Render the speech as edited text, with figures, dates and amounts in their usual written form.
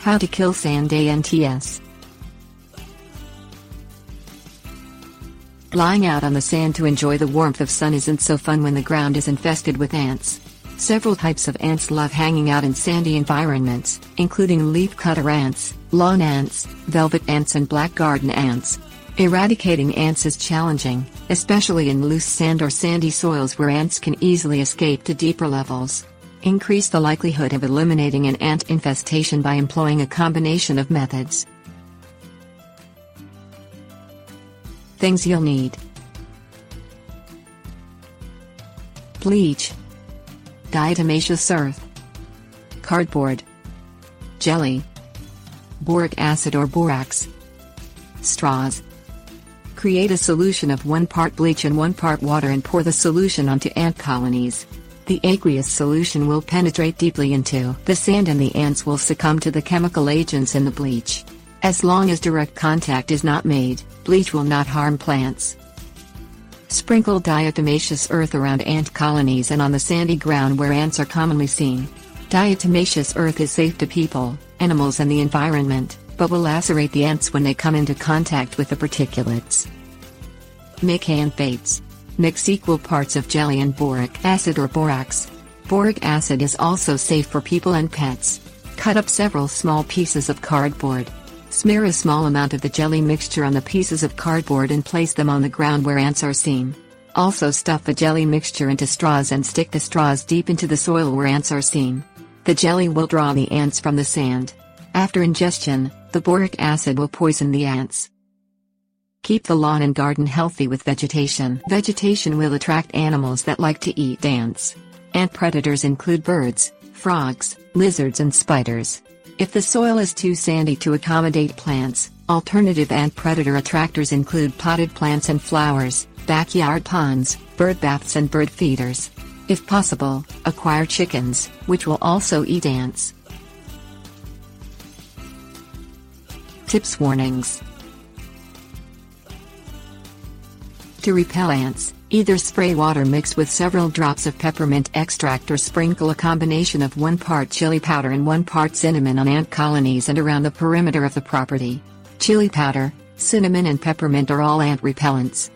How to kill sand ants. Lying out on the sand to enjoy the warmth of sun isn't so fun when the ground is infested with ants. Several types of ants love hanging out in sandy environments, including leafcutter ants, lawn ants, velvet ants and black garden ants. Eradicating ants is challenging, especially in loose sand or sandy soils where ants can easily escape to deeper levels. Increase the likelihood of eliminating an ant infestation by employing a combination of methods. Things you'll need: bleach, diatomaceous earth, cardboard, jelly, boric acid or borax, straws. Create a solution of 1 part bleach and 1 part water and pour the solution onto ant colonies. The aqueous solution will penetrate deeply into the sand and the ants will succumb to the chemical agents in the bleach. As long as direct contact is not made, bleach will not harm plants. Sprinkle diatomaceous earth around ant colonies and on the sandy ground where ants are commonly seen. Diatomaceous earth is safe to people, animals and the environment, but will lacerate the ants when they come into contact with the particulates. Make ant baits. Mix equal parts of jelly and boric acid or borax. Boric acid is also safe for people and pets. Cut up several small pieces of cardboard. Smear a small amount of the jelly mixture on the pieces of cardboard and place them on the ground where ants are seen. Also stuff the jelly mixture into straws and stick the straws deep into the soil where ants are seen. The jelly will draw the ants from the sand. After ingestion, the boric acid will poison the ants. Keep the lawn and garden healthy with vegetation. Vegetation will attract animals that like to eat ants. Ant predators include birds, frogs, lizards and spiders. If the soil is too sandy to accommodate plants, alternative ant predator attractors include potted plants and flowers, backyard ponds, bird baths and bird feeders. If possible, acquire chickens, which will also eat ants. Tips: warnings. To repel ants, either spray water mixed with several drops of peppermint extract or sprinkle a combination of 1 part chili powder and 1 part cinnamon on ant colonies and around the perimeter of the property. Chili powder, cinnamon and peppermint are all ant repellents.